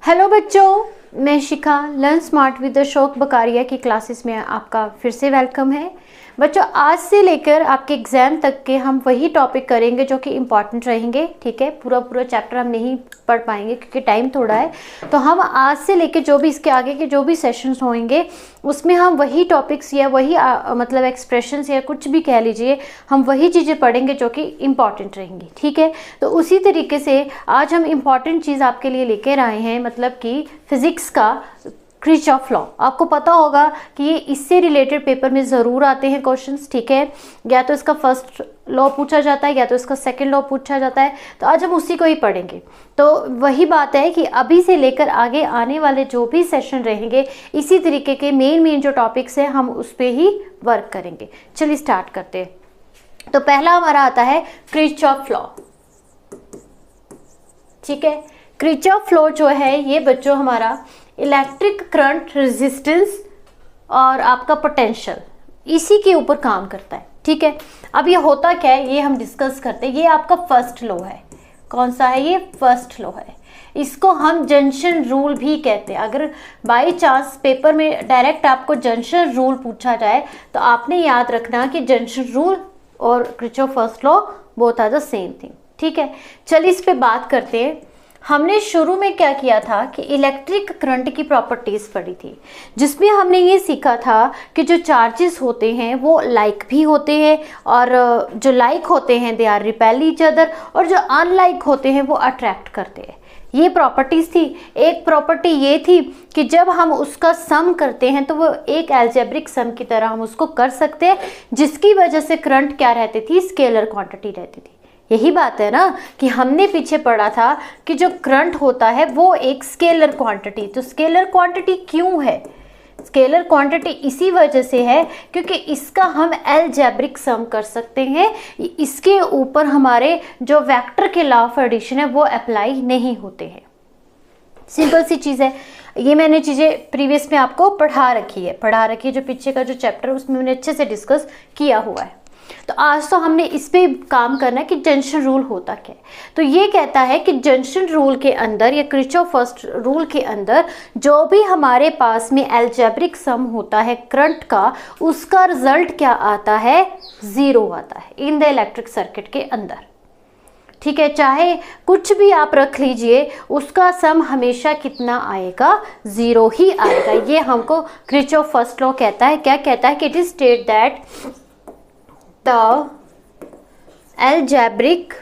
Hello बच्चों, मैं शिखा learn smart with Ashok बकारिया की क्लासेस में आपका फिर से वेलकम है। बच्चों, आज से लेकर आपके एग्ज़ाम तक के हम वही टॉपिक करेंगे जो कि इम्पॉर्टेंट रहेंगे। ठीक है, पूरा चैप्टर हम नहीं पढ़ पाएंगे क्योंकि टाइम थोड़ा है। तो हम आज से लेकर जो भी इसके आगे के जो भी सेशंस होंगे उसमें हम वही टॉपिक्स या वही मतलब एक्सप्रेशंस या कुछ भी कह लीजिए, हम वही चीज़ें पढ़ेंगे जो कि इम्पॉर्टेंट रहेंगी। ठीक है, तो उसी तरीके से आज हम इम्पॉर्टेंट चीज़ आपके लिए लेकर आए हैं, मतलब कि फिज़िक्स का किरचॉफ लॉ। आपको पता होगा कि ये इससे रिलेटेड पेपर में ज़रूर आते हैं क्वेश्चंस। ठीक है, या तो इसका फर्स्ट लॉ पूछा जाता है या तो इसका सेकंड लॉ पूछा जाता है। तो आज हम उसी को ही पढ़ेंगे। तो वही बात है कि अभी से लेकर आगे आने वाले जो भी सेशन रहेंगे इसी तरीके के मेन जो टॉपिक्स हैं हम उस पर ही वर्क करेंगे। चलिए स्टार्ट करते हैं। तो पहला हमारा आता है किरचॉफ लॉ। ठीक है, किरचॉफ लॉ जो है ये बच्चों हमारा इलेक्ट्रिक करंट, रेजिस्टेंस और आपका पोटेंशियल इसी के ऊपर काम करता है। ठीक है, अब ये होता क्या है ये हम डिस्कस करते हैं। ये आपका फर्स्ट लॉ है। कौन सा है ये? फर्स्ट लॉ है। इसको हम जंक्शन रूल भी कहते हैं। अगर बाय चांस पेपर में डायरेक्ट आपको जंक्शन रूल पूछा जाए तो आपने याद रखना कि जंक्शन रूल और Kirchhoff first law both are the same thing. ठीक है, चलिए इस पे बात करते हैं। हमने शुरू में क्या किया था कि इलेक्ट्रिक करंट की प्रॉपर्टीज़ पढ़ी थी, जिसमें हमने ये सीखा था कि जो चार्जेस होते हैं वो लाइक भी होते हैं और जो लाइक होते हैं they are repel each other, और जो अनलाइक होते हैं वो अट्रैक्ट करते हैं। ये प्रॉपर्टीज़ थी। एक प्रॉपर्टी ये थी कि जब हम उसका सम करते हैं तो वो एक अलजेब्रिक सम की तरह हम उसको कर सकते हैं, जिसकी वजह से करंट क्या रहती थी? स्केलर क्वांटिटी रहती थी। यही बात है ना कि हमने पीछे पढ़ा था कि जो करंट होता है वो एक स्केलर क्वांटिटी। तो स्केलर क्वांटिटी क्यों है? स्केलर क्वांटिटी इसी वजह से है क्योंकि इसका हम अलजेब्रिक सम कर सकते हैं। इसके ऊपर हमारे जो वेक्टर के लॉ ऑफ एडिशन है वो अप्लाई नहीं होते हैं। सिंपल सी चीज़ है। ये मैंने चीज़ें प्रीवियस में आपको पढ़ा रखी है। जो पीछे का जो चैप्टर उसमें मैंने अच्छे से डिस्कस किया हुआ है। तो आज तो हमने इस पे काम करना है कि जंक्शन रूल होता क्या है। तो ये कहता है कि जंक्शन रूल के अंदर या किरचॉफ फर्स्ट रूल के अंदर जो भी हमारे पास में अलजेब्रिक सम होता है करंट का, उसका रिजल्ट क्या आता है? ज़ीरो आता है इन द इलेक्ट्रिक सर्किट के अंदर। ठीक है, चाहे कुछ भी आप रख लीजिए उसका सम हमेशा कितना आएगा? ज़ीरो ही आएगा। ये हमको किरचॉफ फर्स्ट लॉ कहता है। क्या कहता है कि it is state that the algebraic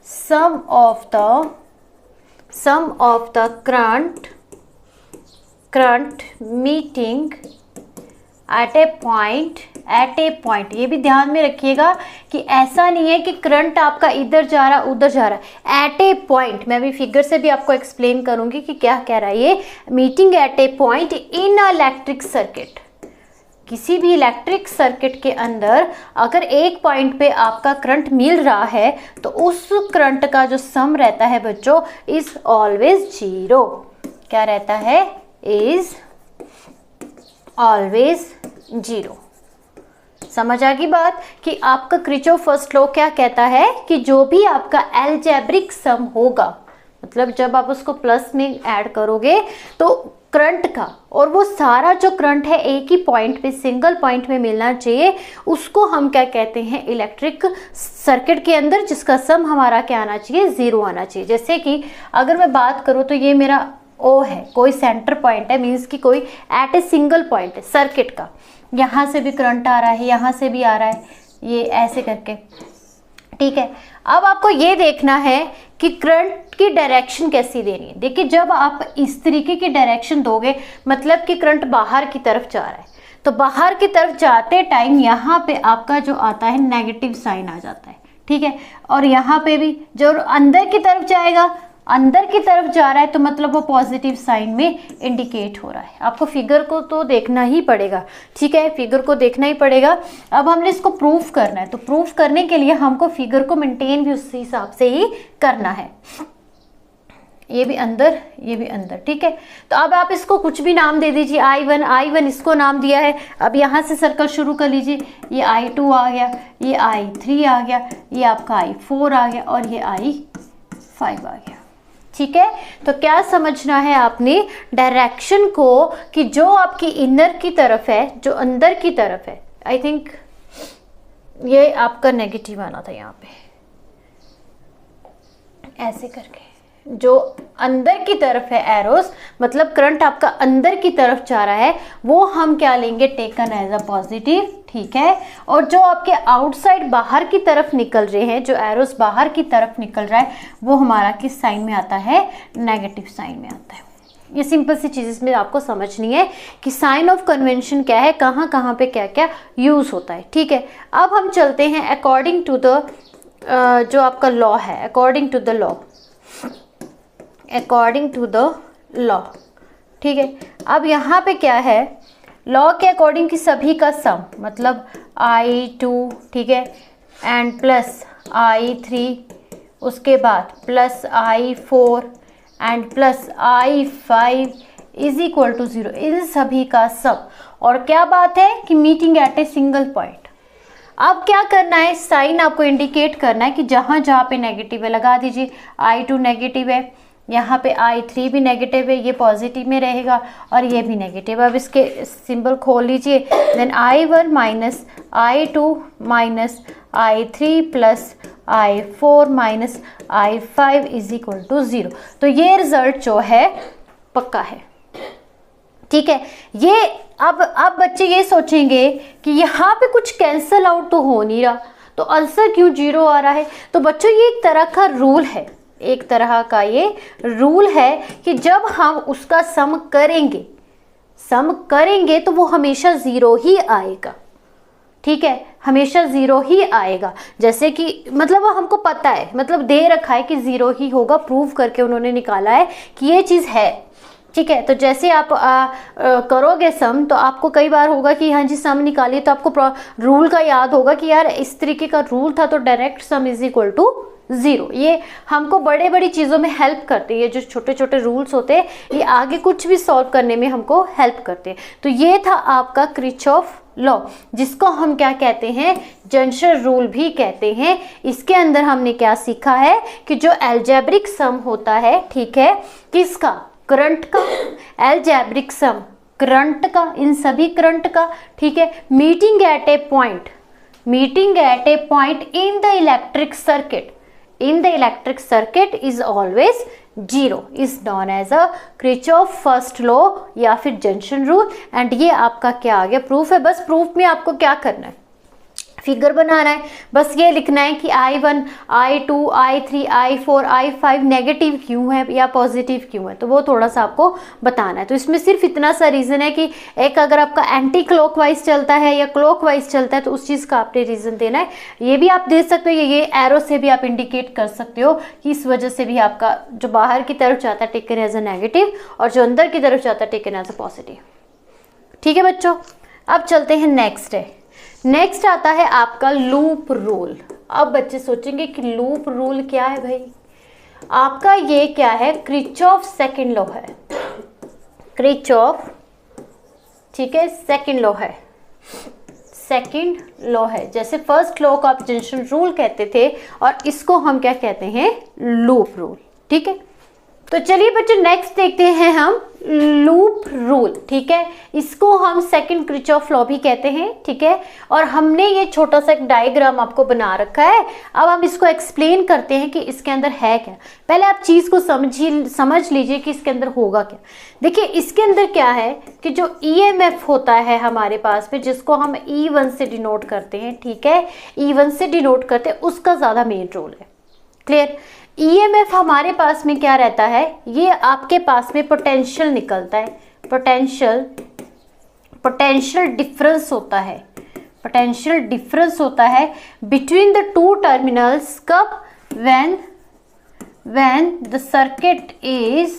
sum of the current meeting at a point, ये भी ध्यान में रखिएगा कि ऐसा नहीं है कि करंट आपका इधर जा रहा उधर जा रहा है। एट ए पॉइंट, मैं भी फिगर से भी आपको एक्सप्लेन करूंगी कि क्या कह रहा है ये। Meeting at A point in a electric circuit, किसी भी इलेक्ट्रिक सर्किट के अंदर अगर एक पॉइंट पे आपका करंट मिल रहा है तो उस करंट का जो सम रहता है बच्चों इज ऑलवेज जीरो। क्या रहता है? Is always zero. समझ आ गई बात कि आपका किरचॉफ फर्स्ट लॉ क्या कहता है कि जो भी आपका अलजेब्रिक सम होगा, मतलब जब आप उसको प्लस में ऐड करोगे तो करंट का, और वो सारा जो करंट है एक ही पॉइंट पे, सिंगल पॉइंट में मिलना चाहिए, उसको हम क्या कहते हैं? इलेक्ट्रिक सर्किट के अंदर जिसका सम हमारा क्या आना चाहिए? ज़ीरो आना चाहिए। जैसे कि अगर मैं बात करूँ तो ये मेरा ओ है, कोई सेंटर पॉइंट है, मीन्स कि कोई एट ए सिंगल पॉइंट है सर्किट का। यहाँ से भी करंट आ रहा है, यहाँ से भी आ रहा है, ये ऐसे करके। ठीक है, अब आपको ये देखना है कि करंट की डायरेक्शन कैसी देनी है। देखिए, जब आप इस तरीके की डायरेक्शन दोगे मतलब कि करंट बाहर की तरफ जा रहा है, तो बाहर की तरफ जाते टाइम यहाँ पे आपका जो आता है नेगेटिव साइन आ जाता है। ठीक है, और यहाँ पे भी जो अंदर की तरफ जाएगा, अंदर की तरफ जा रहा है तो मतलब वो पॉजिटिव साइन में इंडिकेट हो रहा है। आपको फिगर को तो देखना ही पड़ेगा। ठीक है, फिगर को देखना ही पड़ेगा। अब हमने इसको प्रूफ करना है, तो प्रूफ करने के लिए हमको फिगर को मेंटेन भी उसी हिसाब से ही करना है। ये भी अंदर, ये भी अंदर। ठीक है, तो अब आप इसको कुछ भी नाम दे दीजिए। I1 इसको नाम दिया है। अब यहाँ से सर्कल शुरू कर लीजिए। ये I2 आ गया, ये I3 आ गया, ये आपका I4 आ गया और ये I5 5 आ गया। ठीक है, तो क्या समझना है आपने डायरेक्शन को कि जो आपकी इनर की तरफ है, जो अंदर की तरफ है, आई थिंक ये आपका नेगेटिव आना था यहाँ पे, ऐसे करके जो अंदर की तरफ है एरोस, मतलब करंट आपका अंदर की तरफ जा रहा है, वो हम क्या लेंगे, टेकन एज अ पॉजिटिव। ठीक है, और जो आपके आउटसाइड बाहर की तरफ निकल रहे हैं, जो एरोस बाहर की तरफ निकल रहा है, वो हमारा किस साइन में आता है, नेगेटिव साइन में आता है। ये सिंपल सी चीज़ इसमें आपको समझनी है कि साइन ऑफ कन्वेंशन क्या है, कहाँ कहाँ पे क्या क्या यूज होता है। ठीक है, अब हम चलते हैं अकॉर्डिंग टू द जो आपका लॉ है, according to the law, according to the law. ठीक है, अब यहाँ पे क्या है, लॉ के अकॉर्डिंग की सभी का सम, मतलब I2, ठीक है, एंड प्लस I3, उसके बाद plus I4 and plus I5 is equal to 0, इन सभी का सम। और क्या बात है कि meeting at a single point. अब क्या करना है, साइन आपको इंडिकेट करना है कि जहाँ जहाँ पे नेगेटिव है लगा दीजिए। I2 नेगेटिव है, यहाँ पे I3 भी नेगेटिव है, ये पॉजिटिव में रहेगा, और ये भी नेगेटिव। अब इसके सिंबल खोल लीजिए, then I1 minus I2 minus I3 plus I4 minus I5 is equal to 0। तो ये रिजल्ट जो है पक्का है। ठीक है, ये अब बच्चे ये सोचेंगे कि यहाँ पे कुछ कैंसल आउट तो हो नहीं रहा, तो आंसर क्यों 0 आ रहा है। तो बच्चों ये एक तरह का रूल है, एक तरह का ये रूल है कि जब हम उसका सम करेंगे तो वो हमेशा 0 ही आएगा। ठीक है, हमेशा 0 ही आएगा। जैसे कि मतलब वो हमको पता है, मतलब दे रखा है कि 0 ही होगा, प्रूव करके उन्होंने निकाला है कि ये चीज़ है। ठीक है, तो जैसे आप करोगे सम, तो आपको कई बार होगा कि हाँ जी सम निकालिए, तो आपको रूल का याद होगा कि यार इस तरीके का रूल था, तो direct sum is equal to 0। ये हमको बड़े बड़ी चीज़ों में हेल्प करते हैं, ये जो छोटे छोटे रूल्स होते हैं ये आगे कुछ भी सॉल्व करने में हमको हेल्प करते हैं। तो ये था आपका किरचॉफ लॉ, जिसको हम क्या कहते हैं, जंक्शन रूल भी कहते हैं। इसके अंदर हमने क्या सीखा है कि जो अलजेब्रिक सम होता है, ठीक है, किसका, करंट का, अलजेब्रिक सम करंट का, इन सभी करंट का। ठीक है, meeting at A point in the electric circuit is always 0, is known as a Kirchhoff first law या फिर जंक्शन रूल। एंड ये आपका क्या आ गया, प्रूफ है। बस प्रूफ में आपको क्या करना है, फिगर बनाना है, बस ये लिखना है कि I1, I2, I3, I4, I5 negative क्यों है या पॉजिटिव क्यों है, तो वो थोड़ा सा आपको बताना है। तो इसमें सिर्फ इतना सा रीज़न है कि एक अगर आपका एंटी क्लॉकवाइज चलता है या क्लॉकवाइज चलता है तो उस चीज़ का आपने रीज़न देना है। ये भी आप दे सकते हो, ये एरो से भी आप इंडिकेट कर सकते हो कि इस वजह से भी आपका जो बाहर की तरफ जाता है टेकन एज अ नेगेटिव, और जो अंदर की तरफ जाता है टेकन एज अ पॉजिटिव। ठीक है बच्चों, अब चलते हैं नेक्स्ट आता है आपका लूप रूल। अब बच्चे सोचेंगे कि लूप रूल क्या है भाई, आपका ये क्या है, किरचॉफ सेकंड लॉ है, किरचॉफ, ठीक है, सेकंड लॉ है। जैसे फर्स्ट लॉ को आप जंक्शन रूल कहते थे, और इसको हम क्या कहते हैं, लूप रूल। ठीक है, तो चलिए बच्चे नेक्स्ट देखते हैं हम लूप रूल। ठीक है, इसको हम सेकंड किरचॉफ लॉ भी कहते हैं। ठीक है, और हमने ये छोटा सा एक डायग्राम आपको बना रखा है। अब हम इसको एक्सप्लेन करते हैं कि इसके अंदर है क्या। पहले आप चीज़ को समझ लीजिए कि इसके अंदर होगा क्या। देखिए इसके अंदर क्या है कि जो EMF होता है हमारे पास में, जिसको हम E1 से डिनोट करते हैं, ठीक है, E1 से डिनोट करते हैं, उसका ज़्यादा मेन रोल है। क्लियर, EMF हमारे पास में क्या रहता है, ये आपके पास में पोटेंशियल निकलता है, पोटेंशियल डिफरेंस होता है बिटवीन द टू टर्मिनल्स। कब, when the circuit is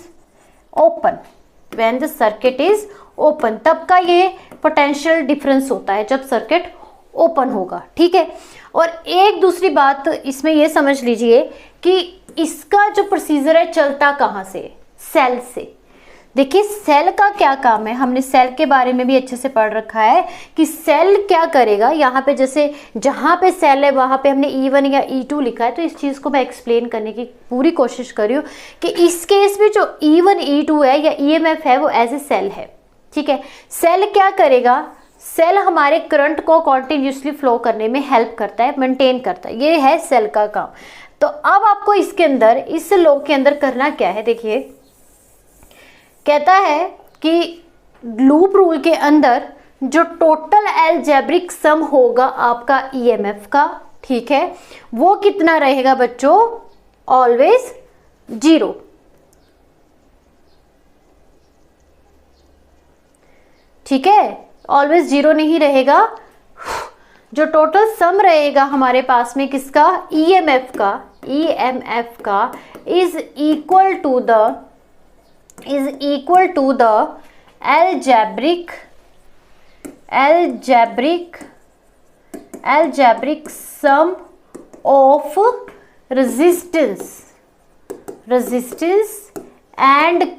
open, तब का ये पोटेंशियल डिफरेंस होता है जब सर्किट ओपन होगा। ठीक है, और एक दूसरी बात इसमें ये समझ लीजिए कि इसका जो प्रोसीजर है चलता कहाँ से, सेल से। देखिए सेल का क्या काम है, हमने सेल के बारे में भी अच्छे से पढ़ रखा है कि सेल क्या करेगा। यहाँ पे जैसे जहाँ पे सेल है वहाँ पे हमने E1 या E2 लिखा है, तो इस चीज़ को मैं एक्सप्लेन करने की पूरी कोशिश कर रही हूँ कि इस केस में जो E1 E2 है या EMF है वो एज ए सेल है, ठीक है। सेल क्या करेगा, सेल हमारे करंट को कॉन्टिन्यूसली फ्लो करने में हेल्प करता है, मेंटेन करता है, ये है सेल का काम। तो अब आपको इसके अंदर, इस लॉ के अंदर करना क्या है, देखिए कहता है कि लूप रूल के अंदर जो टोटल अलजेब्रिक सम होगा आपका ईएमएफ का, ठीक है, वो कितना रहेगा बच्चों, ऑलवेज 0। ठीक है, ऑलवेज 0 नहीं रहेगा। जो टोटल सम रहेगा हमारे पास में किसका, ईएमएफ का is equal to the algebraic sum of resistance and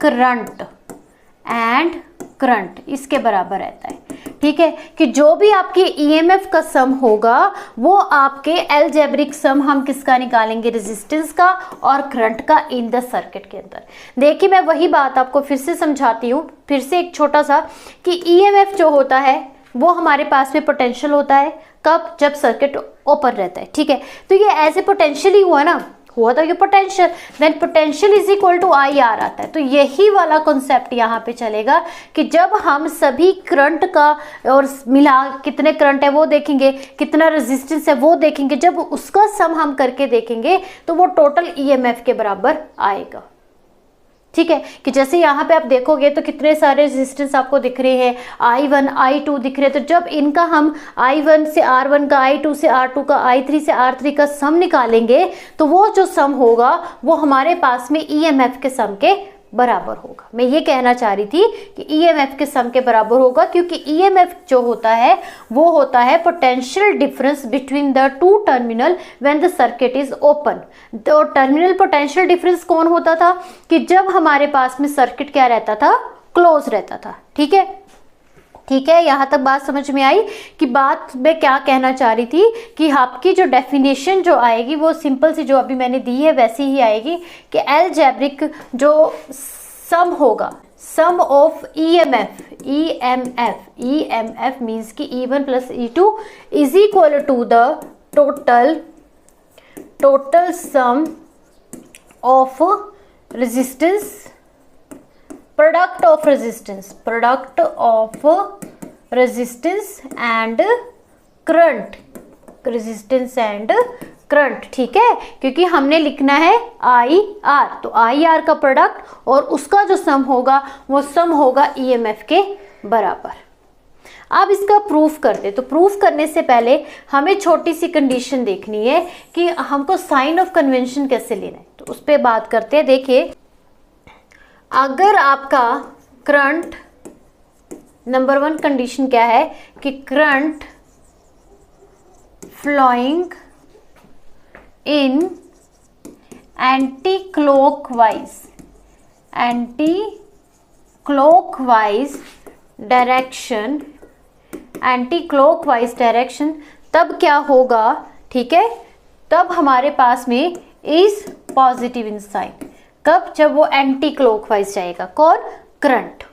current इसके बराबर रहता है, ठीक है। कि जो भी आपके ईएमएफ का सम होगा वो आपके अलजेब्रिक सम हम किसका निकालेंगे, रेजिस्टेंस का और करंट का इन द सर्किट के अंदर। देखिए मैं वही बात आपको फिर से समझाती हूँ, फिर से एक छोटा सा, कि ईएमएफ जो होता है वो हमारे पास में पोटेंशियल होता है, कब, जब सर्किट ओपन रहता है, ठीक है। तो ये ऐसे पोटेंशियल ही हुआ ना, हुआ था ये potential, then potential is equal to I R आता है। तो यही वाला कॉन्सेप्ट यहाँ पे चलेगा कि जब हम सभी करंट का और मिला कितने करंट है वो देखेंगे, कितना रेजिस्टेंस है वो देखेंगे, जब उसका सम हम करके देखेंगे तो वो टोटल ईएमएफ के बराबर आएगा, ठीक है। कि जैसे यहाँ पे आप देखोगे तो कितने सारे रेजिस्टेंस आपको दिख रहे हैं, I1 I2 दिख रहे हैं। तो जब इनका हम I1 से R1 का, I2 से R2 का, I3 से R3 का सम निकालेंगे तो वो जो सम होगा वो हमारे पास में EMF के सम के बराबर होगा। मैं ये कहना चाह रही थी कि EMF के सम के बराबर होगा, क्योंकि EMF जो होता है वो होता है potential difference between the two terminal when the circuit is open. तो टर्मिनल पोटेंशियल डिफरेंस कौन होता था, कि जब हमारे पास में सर्किट क्या रहता था, क्लोज रहता था, ठीक है। ठीक है, यहाँ तक बात समझ में आई कि बात मैं क्या कहना चाह रही थी, कि आपकी जो डेफिनेशन जो आएगी वो सिंपल सी जो अभी मैंने दी है वैसी ही आएगी कि अलजेब्रिक जो सम होगा, सम ऑफ ईएमएफ मीन्स कि E1 plus E2 is equal to the total sum of resistance, product of resistance and current, ठीक है। क्योंकि हमने लिखना है IR, तो IR का प्रोडक्ट और उसका जो सम होगा वो सम होगा EMF के बराबर। अब इसका प्रूफ करते, तो प्रूफ करने से पहले हमें छोटी सी कंडीशन देखनी है कि हमको साइन ऑफ कन्वेंशन कैसे लेना है, तो उस पर बात करते हैं। देखिए अगर आपका करंट, नंबर 1 कंडीशन क्या है कि current flowing in anti clockwise direction, तब क्या होगा, ठीक है, तब हमारे पास में इज पॉजिटिव इन साइन। कब, जब वो एंटी क्लॉकवाइज जाएगा, कौन, करंट,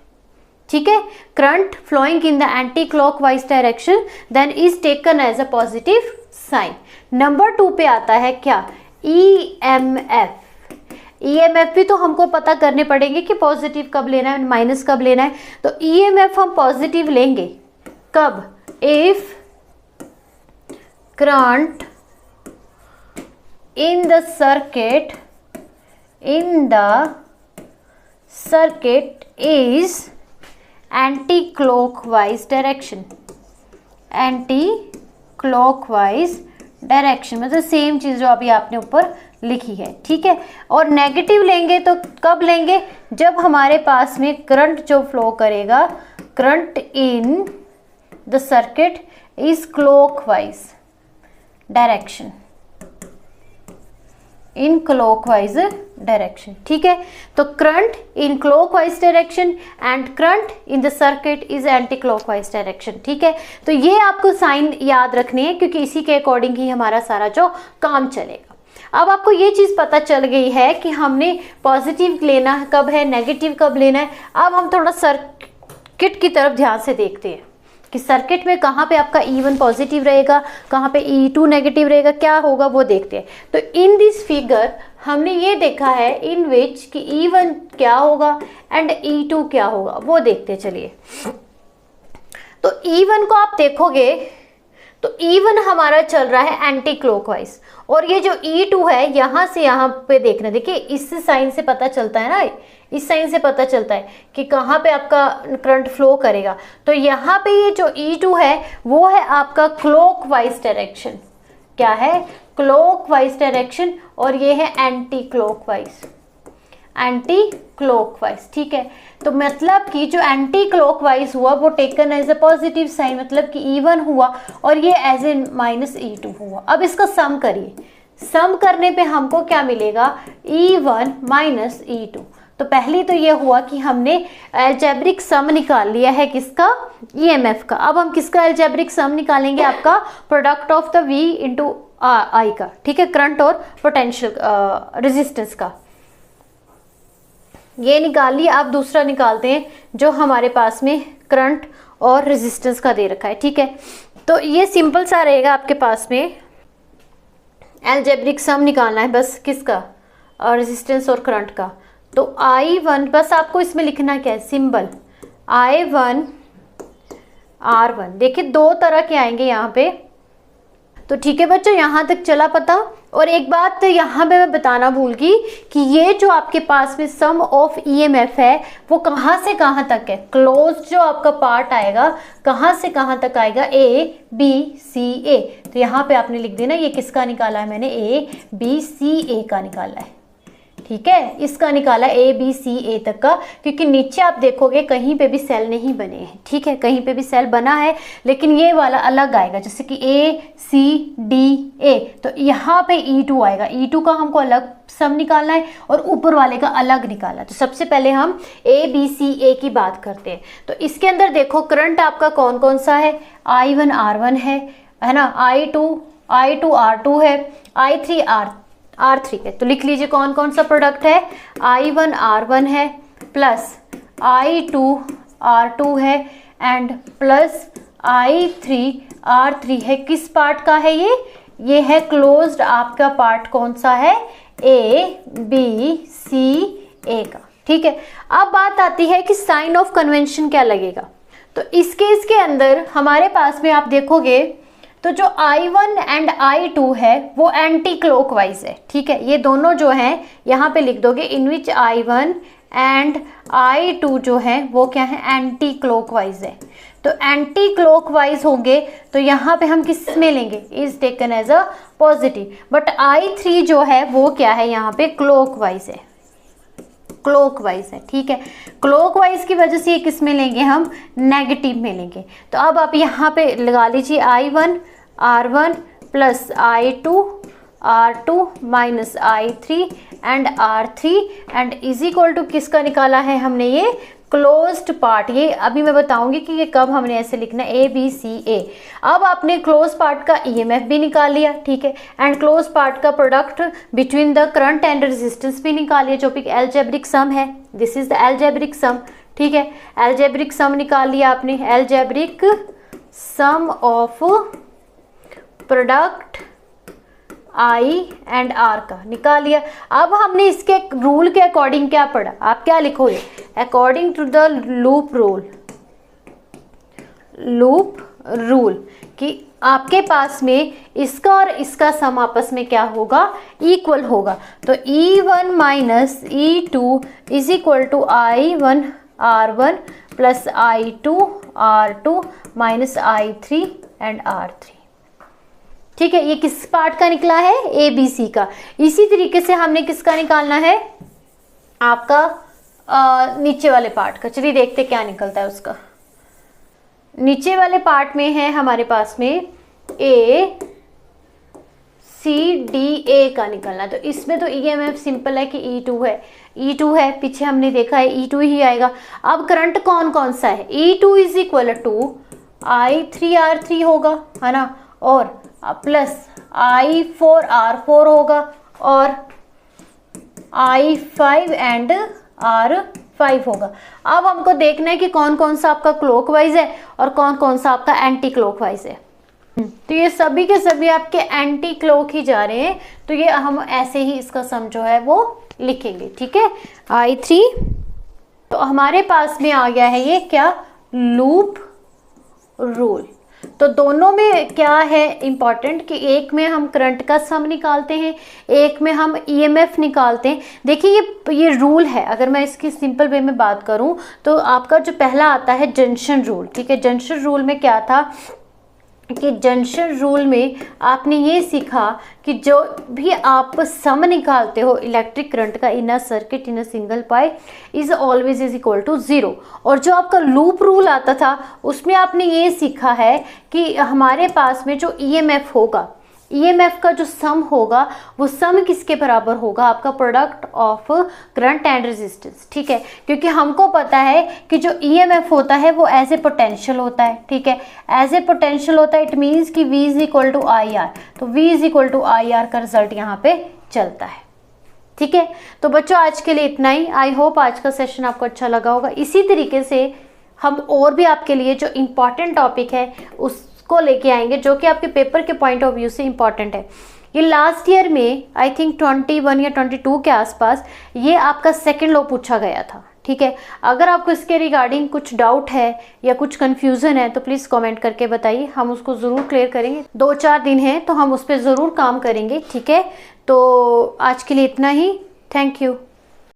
ठीक है। Current flowing in the anti clockwise direction then is taken as a positive sign. Number 2 पे आता है क्या, ईएमएफ भी तो हमको पता करने पड़ेंगे कि पॉजिटिव कब लेना है, माइनस कब लेना है। तो ईएमएफ हम पॉजिटिव लेंगे कब, if current in the circuit is anti-clockwise direction, मतलब सेम चीज जो अभी आपने ऊपर लिखी है, ठीक है। और नेगेटिव लेंगे तो कब लेंगे, जब हमारे पास में करंट जो फ्लो करेगा, current in the circuit is clockwise direction, in clockwise direction. ठीक है, तो current in clockwise direction and current in the circuit is anti clockwise direction. ठीक है, तो ये आपको साइन याद रखने हैं क्योंकि इसी के अकॉर्डिंग ही हमारा सारा जो काम चलेगा। अब आपको ये चीज़ पता चल गई है कि हमने पॉजिटिव लेना कब है, नेगेटिव कब लेना है। अब हम थोड़ा सर्किट की तरफ ध्यान से देखते हैं कि सर्किट में कहाँ पे आपका E1 पॉजिटिव रहेगा, कहाँ पे E2 नेगेटिव रहेगा, क्या होगा वो देखते हैं। तो इन दिस फिगर हमने ये देखा है इन विच कि E1 क्या होगा एंड E2 क्या होगा वो देखते चलिए। तो E1 को आप देखोगे तो E1 हमारा चल रहा है एंटी क्लॉकवाइज, और ये जो E2 है यहाँ से यहाँ पे देखना, देखिए इस साइन से पता चलता है ना, इस साइन से पता चलता है कि कहाँ पे आपका करंट फ्लो करेगा। तो यहाँ पे ये जो E2 है वो है आपका क्लॉकवाइज डायरेक्शन। क्या है? क्लॉकवाइज डायरेक्शन, और ये है एंटी क्लॉकवाइज, एंटी क्लॉकवाइज। ठीक है, तो मतलब कि जो एंटी क्लॉकवाइज हुआ वो taken as a positive sign, मतलब कि E1 हुआ और ये एज ए माइनस E2 हुआ। अब इसका सम करिए, सम करने पे हमको क्या मिलेगा? E1 minus E2। तो पहली तो ये हुआ कि हमने अलजेब्रिक सम निकाल लिया है किसका? EMF का। अब हम किसका अलजेब्रिक सम निकालेंगे? आपका product of the V into I का। ठीक है, करंट और पोटेंशियल रेजिस्टेंस का ये निकाल लिया। अब दूसरा निकालते हैं जो हमारे पास में करंट और रेजिस्टेंस का दे रखा है। ठीक है, तो ये सिंपल सा रहेगा आपके पास में, अलजेब्रिक सम निकालना है बस किसका? और रेजिस्टेंस और करंट का। तो I1 बस आपको इसमें लिखना क्या है? Symbol I1 R1। देखिए दो तरह के आएंगे यहाँ पे। तो ठीक है बच्चों, यहाँ तक चला पता। और एक बात तो यहाँ पे मैं बताना भूल गई कि ये जो आपके पास में सम ऑफ EMF है वो कहाँ से कहाँ तक है? क्लोज जो आपका पार्ट आएगा कहाँ से कहाँ तक आएगा? A B C A। तो यहाँ पे आपने लिख देना ये किसका निकाला है मैंने? A B C A का निकाला है। ठीक है, इसका निकाला A B C A तक का, क्योंकि नीचे आप देखोगे कहीं पे भी सेल नहीं बने हैं। ठीक है, कहीं पे भी सेल बना है लेकिन ये वाला अलग आएगा, जैसे कि A C D A। तो यहाँ पे E2 आएगा, E2 का हमको अलग सम निकालना है और ऊपर वाले का अलग निकालना है। तो सबसे पहले हम A B C A की बात करते हैं। तो इसके अंदर देखो करंट आपका कौन कौन सा है? I1 R1 है ना, I2 R2 है, I3 R3 है। तो लिख लीजिए कौन कौन सा प्रोडक्ट है? I1 R1 है प्लस I2 R2 है एंड प्लस I3 R3 है। किस पार्ट का है ये? ये है क्लोज्ड आपका पार्ट। कौन सा है? A B C A का। ठीक है, अब बात आती है कि साइन ऑफ कन्वेंशन क्या लगेगा। तो इस केस के अंदर हमारे पास में आप देखोगे तो जो I1 एंड I2 है वो एंटी क्लॉकवाइज है। ठीक है, ये दोनों जो हैं यहाँ पे लिख दोगे, इन विच I1 एंड I2 जो है वो क्या है? एंटी क्लॉकवाइज है। तो एंटी क्लॉकवाइज होंगे तो यहाँ पे हम किस में लेंगे? Is taken as a positive. But I3 जो है वो क्या है? यहाँ पे क्लॉकवाइज है, क्लॉकवाइज है। ठीक है, क्लॉकवाइज की वजह से ये किस में लेंगे? हम नेगेटिव में लेंगे। तो अब आप यहाँ पे लगा लीजिए I1 R1 plus I2 R2 minus I3 and R3 and is equal to किसका निकाला है हमने? ये क्लोज्ड पार्ट। ये अभी मैं बताऊंगी कि ये कब हमने ऐसे लिखना है, A B C A। अब आपने क्लोज पार्ट का EMF भी निकाल लिया। ठीक है, एंड क्लोज पार्ट का product between the current and resistance भी निकाल लिया, जो कि अलजेब्रिक सम है। This is the algebraic sum. ठीक है, अलजेब्रिक सम निकाल लिया आपने, algebraic sum of product I and R का निकाल लिया। अब हमने इसके रूल के अकॉर्डिंग क्या पढ़ा? आप क्या लिखोगे? According to the loop rule कि आपके पास में इसका और इसका सम आपस में क्या होगा? इक्वल होगा। तो E1 minus E2 is equal to I1 R1 plus I2 R2 minus I3 and R3। ठीक है, ये किस पार्ट का निकला है? A B C का। इसी तरीके से हमने किसका निकालना है? आपका नीचे वाले पार्ट का। चलिए देखते क्या निकलता है उसका। नीचे वाले पार्ट में है हमारे पास में A CDA का निकलना है। तो इसमें तो EMF सिंपल है कि E2 है, E2 है, पीछे हमने देखा है E2 ही आएगा। अब करंट कौन कौन सा है, E2 is equal to I3R3 होगा, है ना, और प्लस I4R4 होगा और I5 एंड R5 होगा। अब हमको देखना है कि कौन कौन सा आपका क्लॉकवाइज है और कौन कौन सा आपका एंटी क्लॉकवाइज है। तो ये सभी के सभी आपके एंटी क्लॉक ही जा रहे हैं, तो ये हम ऐसे ही इसका सम जो है वो लिखेंगे, ठीक है। I3 तो हमारे पास में आ गया है ये क्या, लूप रूल। तो दोनों में क्या है इंपॉर्टेंट कि एक में हम करंट का सम निकालते हैं, एक में हम EMF निकालते हैं। देखिए ये रूल है, अगर मैं इसकी सिंपल वे में बात करूं तो आपका जो पहला आता है जंक्शन रूल, ठीक है। जंक्शन रूल में क्या था कि जंक्शन रूल में आपने ये सीखा कि जो भी आप सम निकालते हो इलेक्ट्रिक करंट का in a circuit in a single pi is always is equal to 0। और जो आपका लूप रूल आता था उसमें आपने ये सीखा है कि हमारे पास में जो EMF होगा, EMF का जो सम होगा वो सम किसके बराबर होगा, आपका product of current and resistance, ठीक है। क्योंकि हमको पता है कि जो EMF होता है वो एज ए पोटेंशियल होता है, ठीक है, एज ए पोटेंशियल होता है। इट मीन्स कि V is equal to IR, तो V is equal to IR का रिजल्ट यहाँ पे चलता है, ठीक है। तो बच्चों आज के लिए इतना ही। आई होप आज का सेशन आपको अच्छा लगा होगा। इसी तरीके से हम और भी आपके लिए जो इम्पॉर्टेंट टॉपिक है उसको लेके आएंगे जो कि आपके पेपर के पॉइंट ऑफ व्यू से इम्पॉर्टेंट है। ये लास्ट ईयर में आई थिंक 21 या 22 के आसपास ये आपका सेकंड लॉ पूछा गया था, ठीक है। अगर आपको इसके रिगार्डिंग कुछ डाउट है या कुछ कन्फ्यूज़न है तो प्लीज़ कमेंट करके बताइए, हम उसको ज़रूर क्लियर करेंगे। 2-4 दिन हैं तो हम उस पर ज़रूर काम करेंगे, ठीक है। तो आज के लिए इतना ही। Thank you.